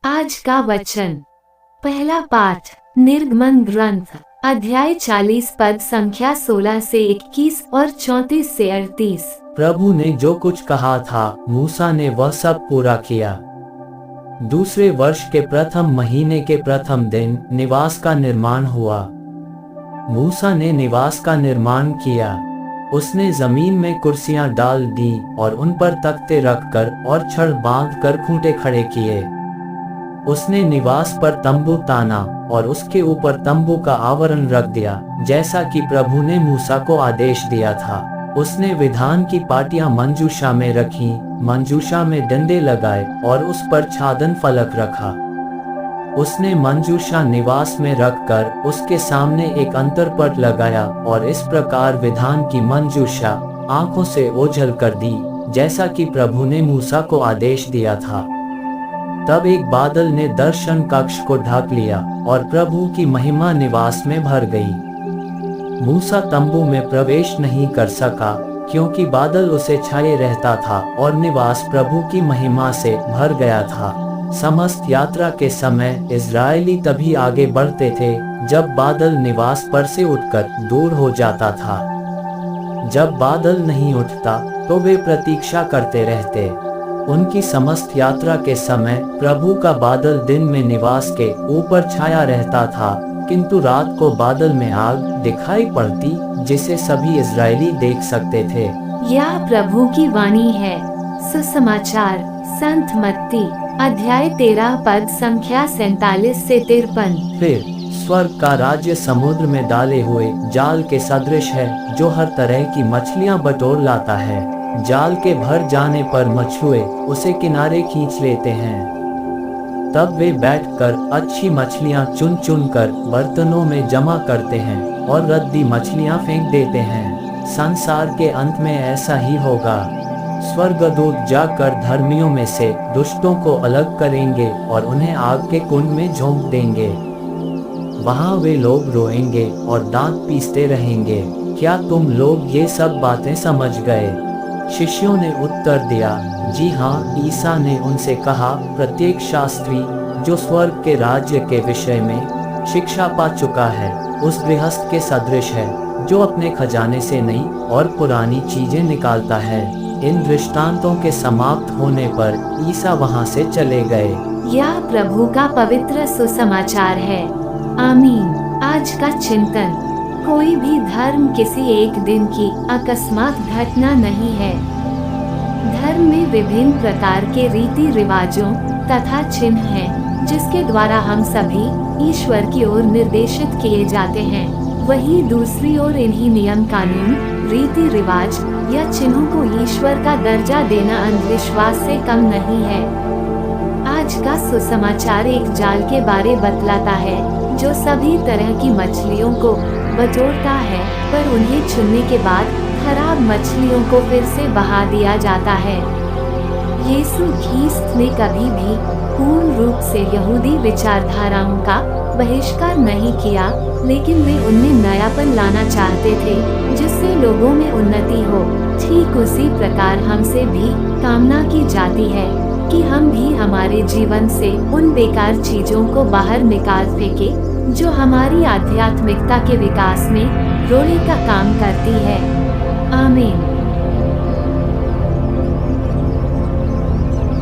आज का वचन। पहला पाठ निर्गमन ग्रंथ अध्याय 40 पद संख्या 16 से 21 और 34 से 38। प्रभु ने जो कुछ कहा था मूसा ने वह सब पूरा किया। दूसरे वर्ष के प्रथम महीने के प्रथम दिन निवास का निर्माण हुआ। मूसा ने निवास का निर्माण किया। उसने जमीन में कुर्सियां डाल दी और उन पर तख्ते रखकर और छड़ बांधकर खूंटे खड़े किए। उसने निवास पर तंबू ताना और उसके ऊपर तंबू का आवरण रख दिया, जैसा कि प्रभु ने मूसा को आदेश दिया था। उसने विधान की पाटियां मंजूषा में रखी, मंजूषा में डंडे लगाए और उस पर छादन फलक रखा। उसने मंजूषा निवास में रखकर उसके सामने एक अंतरपट लगाया और इस प्रकार विधान की मंजूषा आंखों से ओझल कर दी, जैसा कि प्रभु ने मूसा को आदेश दिया था। तब एक बादल ने दर्शन कक्ष को ढक लिया और प्रभु की महिमा निवास में भर गई। मूसा तंबू में प्रवेश नहीं कर सका, क्योंकि बादल उसे छाए रहता था और निवास प्रभु की महिमा से भर गया था। समस्त यात्रा के समय इजरायली तभी आगे बढ़ते थे जब बादल निवास पर से उठकर दूर हो जाता था। जब बादल नहीं उठता तो वे प्रतीक्षा करते रहते। उनकी समस्त यात्रा के समय प्रभु का बादल दिन में निवास के ऊपर छाया रहता था, किंतु रात को बादल में आग दिखाई पड़ती, जिसे सभी इजरायली देख सकते थे। यह प्रभु की वाणी है। सुसमाचार संत मत्ती अध्याय 13 पद संख्या 47 से 53। फिर स्वर्ग का राज्य समुद्र में डाले हुए जाल के सदृश है, जो हर तरह की मछलियां बटोर लाता है। जाल के भर जाने पर मछुए उसे किनारे खींच लेते हैं। तब वे बैठकर अच्छी मछलियां चुन चुन कर बर्तनों में जमा करते हैं और रद्दी मछलियां फेंक देते हैं। संसार के अंत में ऐसा ही होगा। स्वर्गदूत जाकर धर्मियों में से दुष्टों को अलग करेंगे और उन्हें आग के कुंड में झोंक देंगे। वहां वे लोग रोएंगे और दांत पीसते रहेंगे। क्या तुम लोग ये सब बातें समझ गए? शिष्यों ने उत्तर दिया, जी हाँ। ईसा ने उनसे कहा, प्रत्येक शास्त्री जो स्वर्ग के राज्य के विषय में शिक्षा पा चुका है, उस गृहस्थ के सदृश है जो अपने खजाने से नई और पुरानी चीजें निकालता है। इन दृष्टांतों के समाप्त होने पर ईसा वहां से चले गए। यह प्रभु का पवित्र सुसमाचार है। आमीन। आज का चिंतन। कोई भी धर्म किसी एक दिन की अकस्मात घटना नहीं है। धर्म में विभिन्न प्रकार के रीति रिवाजों तथा चिन्ह हैं, जिसके द्वारा हम सभी ईश्वर की ओर निर्देशित किए जाते हैं। वहीं दूसरी ओर इन्हीं नियम कानून, रीति रिवाज या चिन्हों को ईश्वर का दर्जा देना अंधविश्वास से कम नहीं है। आज का सुसमाचार एक जाल के बारे बतलाता है, जो सभी तरह की मछलियों को बटोरता है, पर उन्हें चुनने के बाद खराब मछलियों को फिर से बहा दिया जाता है। यीशु ख्रीस्त ने कभी भी पूर्ण रूप से यहूदी विचारधाराओं का बहिष्कार नहीं किया, लेकिन वे उनमें नयापन लाना चाहते थे, जिससे लोगों में उन्नति हो। ठीक उसी प्रकार हमसे भी कामना की जाती है कि हम भी हमारे जीवन से उन बेकार चीजों को बाहर निकाल फेंके, जो हमारी आध्यात्मिकता के विकास में रोड़े का काम करती है। आमीन।